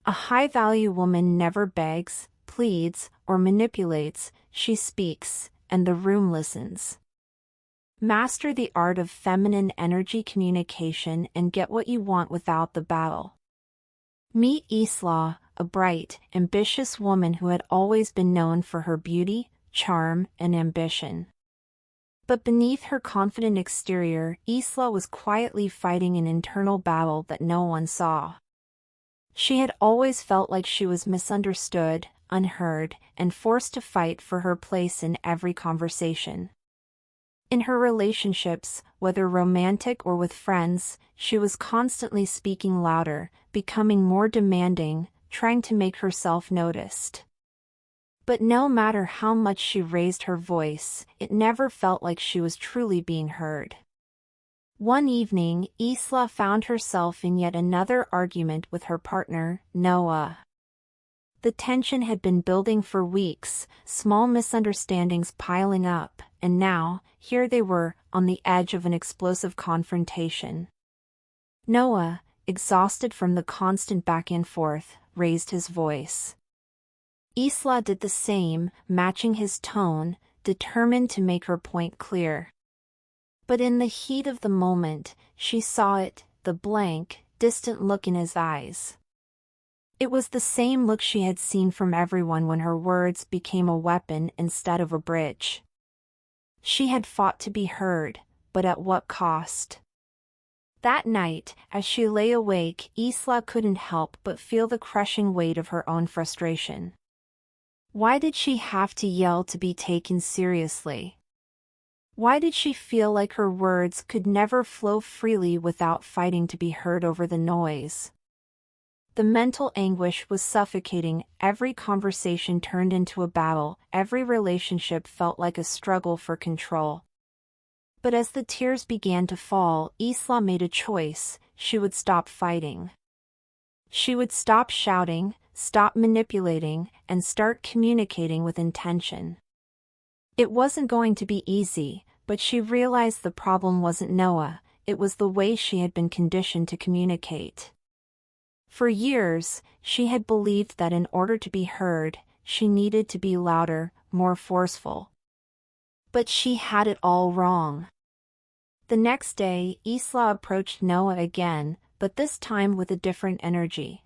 A high-value woman never begs, pleads, or manipulates, she speaks, and the room listens. Master the art of feminine energy communication and get what you want without the battle. Meet Isla, a bright, ambitious woman who had always been known for her beauty, charm, and ambition. But beneath her confident exterior, Isla was quietly fighting an internal battle that no one saw. She had always felt like she was misunderstood, unheard, and forced to fight for her place in every conversation. In her relationships, whether romantic or with friends, she was constantly speaking louder, becoming more demanding, trying to make herself noticed. But no matter how much she raised her voice, it never felt like she was truly being heard. One evening, Isla found herself in yet another argument with her partner, Noah. The tension had been building for weeks, small misunderstandings piling up, and now, here they were, on the edge of an explosive confrontation. Noah, exhausted from the constant back and forth, raised his voice. Isla did the same, matching his tone, determined to make her point clear. But in the heat of the moment, she saw it, the blank, distant look in his eyes. It was the same look she had seen from everyone when her words became a weapon instead of a bridge. She had fought to be heard, but at what cost? That night, as she lay awake, Isla couldn't help but feel the crushing weight of her own frustration. Why did she have to yell to be taken seriously? Why did she feel like her words could never flow freely without fighting to be heard over the noise? The mental anguish was suffocating. Every conversation turned into a battle, every relationship felt like a struggle for control. But as the tears began to fall, Isla made a choice: she would stop fighting. She would stop shouting, stop manipulating, and start communicating with intention. It wasn't going to be easy, but she realized the problem wasn't Noah, it was the way she had been conditioned to communicate. For years, she had believed that in order to be heard, she needed to be louder, more forceful. But she had it all wrong. The next day, Isla approached Noah again, but this time with a different energy.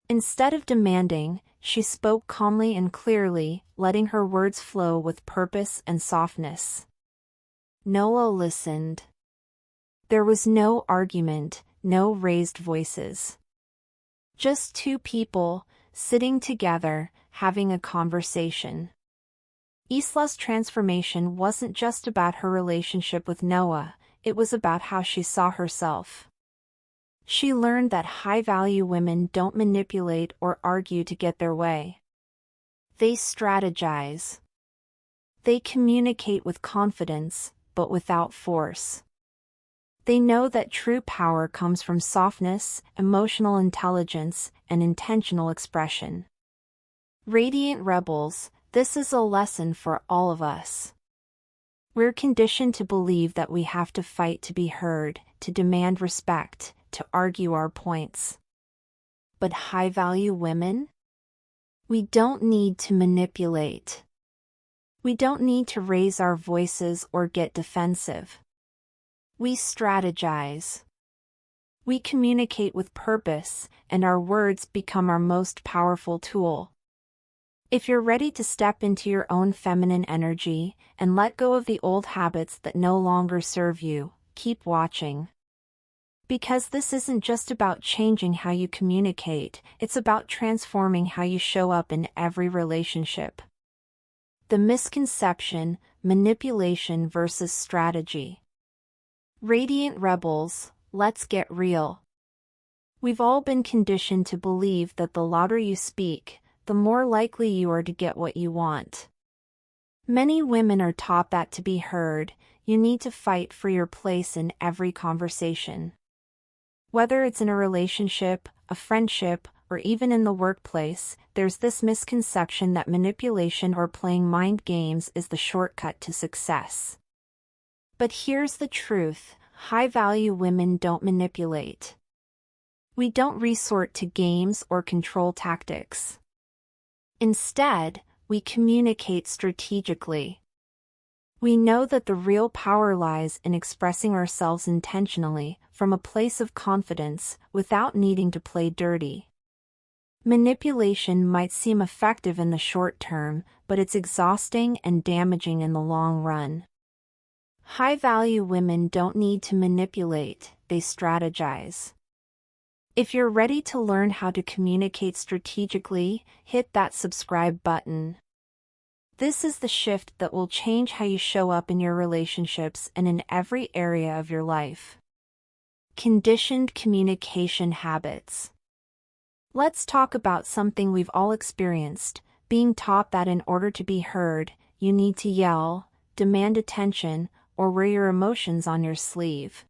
Instead of demanding, she spoke calmly and clearly, letting her words flow with purpose and softness. Noah listened. There was no argument, no raised voices. Just two people, sitting together, having a conversation. Isla's transformation wasn't just about her relationship with Noah, it was about how she saw herself. She learned that high-value women don't manipulate or argue to get their way. They strategize. They communicate with confidence, but without force. They know that true power comes from softness, emotional intelligence, and intentional expression. Radiant rebels, this is a lesson for all of us. We're conditioned to believe that we have to fight to be heard, to demand respect, to argue our points. But high-value women? We don't need to manipulate. We don't need to raise our voices or get defensive. We strategize. We communicate with purpose, and our words become our most powerful tool. If you're ready to step into your own feminine energy and let go of the old habits that no longer serve you, keep watching. Because this isn't just about changing how you communicate, it's about transforming how you show up in every relationship. The misconception: manipulation versus strategy. Radiant rebels, let's get real. We've all been conditioned to believe that the louder you speak, the more likely you are to get what you want. Many women are taught that to be heard, you need to fight for your place in every conversation. Whether it's in a relationship, a friendship, or even in the workplace, there's this misconception that manipulation or playing mind games is the shortcut to success. But here's the truth: high-value women don't manipulate. We don't resort to games or control tactics. Instead, we communicate strategically. We know that the real power lies in expressing ourselves intentionally, from a place of confidence, without needing to play dirty. Manipulation might seem effective in the short term, but it's exhausting and damaging in the long run. High-value women don't need to manipulate, they strategize. If you're ready to learn how to communicate strategically, hit that subscribe button. This is the shift that will change how you show up in your relationships and in every area of your life. Conditioned communication habits. Let's talk about something we've all experienced, being taught that in order to be heard, you need to yell, demand attention, or wear your emotions on your sleeve.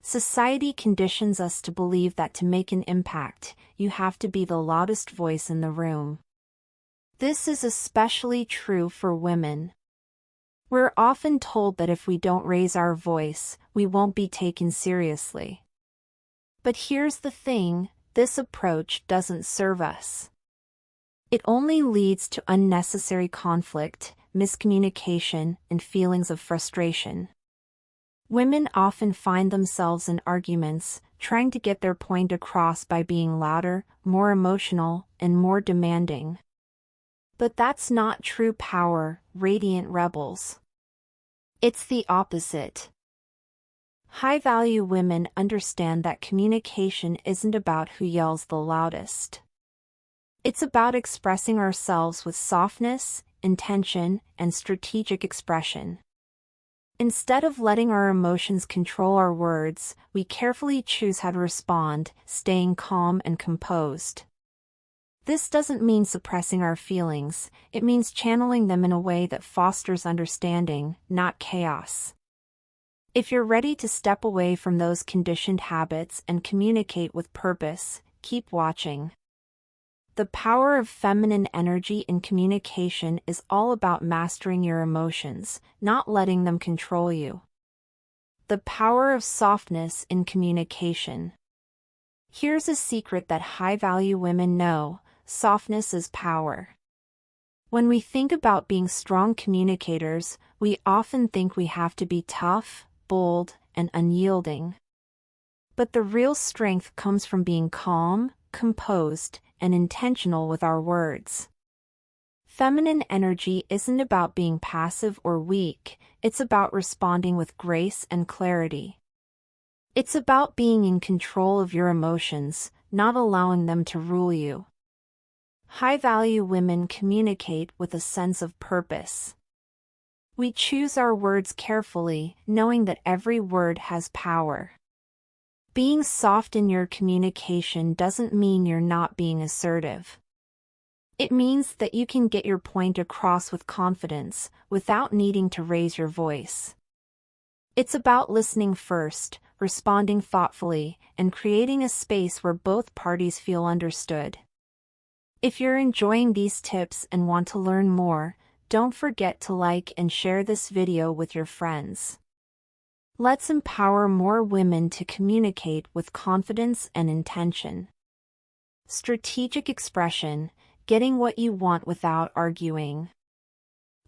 Society conditions us to believe that to make an impact, you have to be the loudest voice in the room. This is especially true for women. We're often told that if we don't raise our voice, we won't be taken seriously. But here's the thing, this approach doesn't serve us. It only leads to unnecessary conflict, miscommunication, and feelings of frustration. Women often find themselves in arguments, trying to get their point across by being louder, more emotional, and more demanding. But that's not true power, radiant rebels. It's the opposite. High-value women understand that communication isn't about who yells the loudest. It's about expressing ourselves with softness, intention, and strategic expression. Instead of letting our emotions control our words, we carefully choose how to respond, staying calm and composed. This doesn't mean suppressing our feelings, it means channeling them in a way that fosters understanding, not chaos. If you're ready to step away from those conditioned habits and communicate with purpose, keep watching. The power of feminine energy in communication is all about mastering your emotions, not letting them control you. The power of softness in communication. Here's a secret that high-value women know: softness is power. When we think about being strong communicators, we often think we have to be tough, bold, and unyielding. But the real strength comes from being calm, composed, and intentional with our words. Feminine energy isn't about being passive or weak, it's about responding with grace and clarity. It's about being in control of your emotions, not allowing them to rule you. High-value women communicate with a sense of purpose. We choose our words carefully, knowing that every word has power. Being soft in your communication doesn't mean you're not being assertive. It means that you can get your point across with confidence, without needing to raise your voice. It's about listening first, responding thoughtfully, and creating a space where both parties feel understood. If you're enjoying these tips and want to learn more, don't forget to like and share this video with your friends. Let's empower more women to communicate with confidence and intention. Strategic expression, getting what you want without arguing.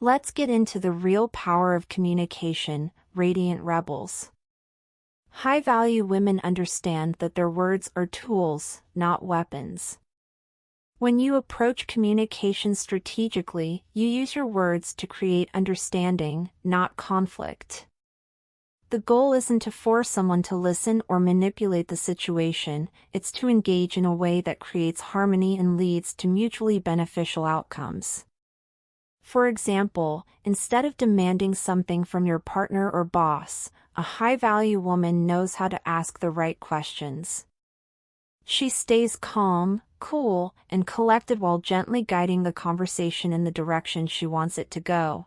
Let's get into the real power of communication, radiant rebels. High-value women understand that their words are tools, not weapons. When you approach communication strategically, you use your words to create understanding, not conflict. The goal isn't to force someone to listen or manipulate the situation, it's to engage in a way that creates harmony and leads to mutually beneficial outcomes. For example, instead of demanding something from your partner or boss, a high-value woman knows how to ask the right questions. She stays calm, cool, and collected while gently guiding the conversation in the direction she wants it to go.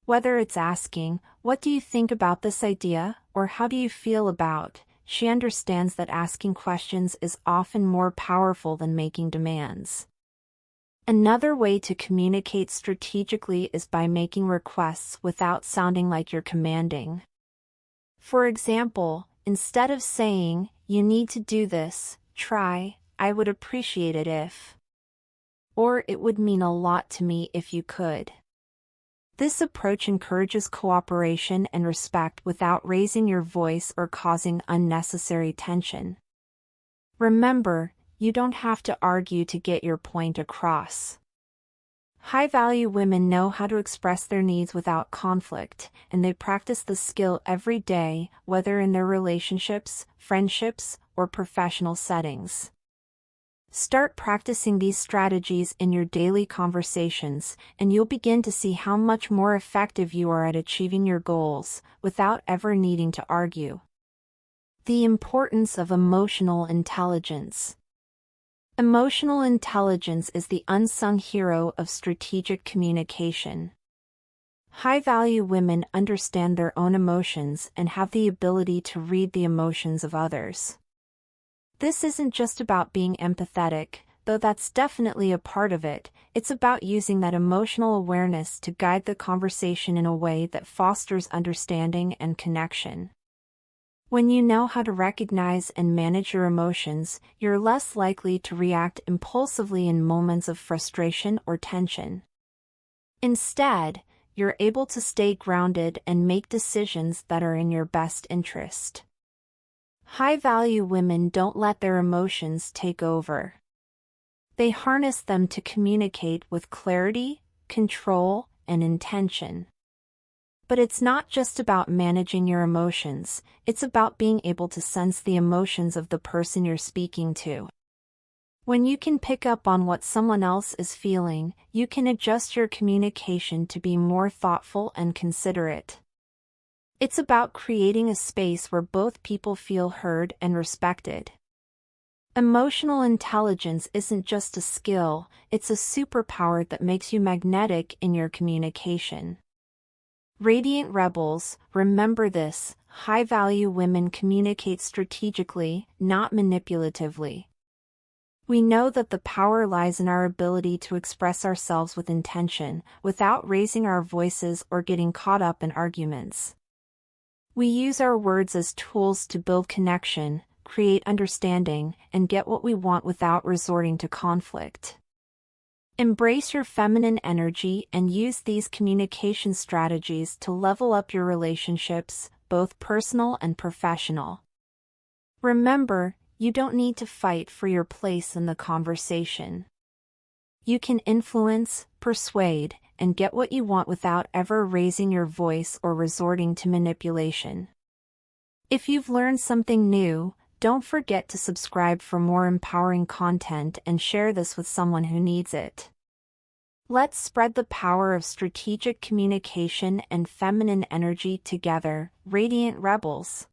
Whether it's asking, "What do you think about this idea?" or "How do you feel about?" she understands that asking questions is often more powerful than making demands. Another way to communicate strategically is by making requests without sounding like you're commanding. For example, instead of saying, you need to do this, try, I would appreciate it if. Or it would mean a lot to me if you could. This approach encourages cooperation and respect without raising your voice or causing unnecessary tension. Remember, you don't have to argue to get your point across. High-value women know how to express their needs without conflict, and they practice the skill every day, whether in their relationships, friendships, or professional settings. Start practicing these strategies in your daily conversations, and you'll begin to see how much more effective you are at achieving your goals, without ever needing to argue. The importance of emotional intelligence. Emotional intelligence is the unsung hero of strategic communication. High-value women understand their own emotions and have the ability to read the emotions of others. This isn't just about being empathetic, though that's definitely a part of it. It's about using that emotional awareness to guide the conversation in a way that fosters understanding and connection. When you know how to recognize and manage your emotions, you're less likely to react impulsively in moments of frustration or tension. Instead, you're able to stay grounded and make decisions that are in your best interest. High-value women don't let their emotions take over. They harness them to communicate with clarity, control, and intention. But it's not just about managing your emotions, it's about being able to sense the emotions of the person you're speaking to. When you can pick up on what someone else is feeling, you can adjust your communication to be more thoughtful and considerate. It's about creating a space where both people feel heard and respected. Emotional intelligence isn't just a skill, it's a superpower that makes you magnetic in your communication. Radiant Rebels, remember this: high-value women communicate strategically, not manipulatively. We know that the power lies in our ability to express ourselves with intention, without raising our voices or getting caught up in arguments. We use our words as tools to build connection, create understanding, and get what we want without resorting to conflict. Embrace your feminine energy and use these communication strategies to level up your relationships, both personal and professional. Remember, you don't need to fight for your place in the conversation. You can influence, persuade, and get what you want without ever raising your voice or resorting to manipulation. If you've learned something new, don't forget to subscribe for more empowering content and share this with someone who needs it. Let's spread the power of strategic communication and feminine energy together, Radiant Rebels.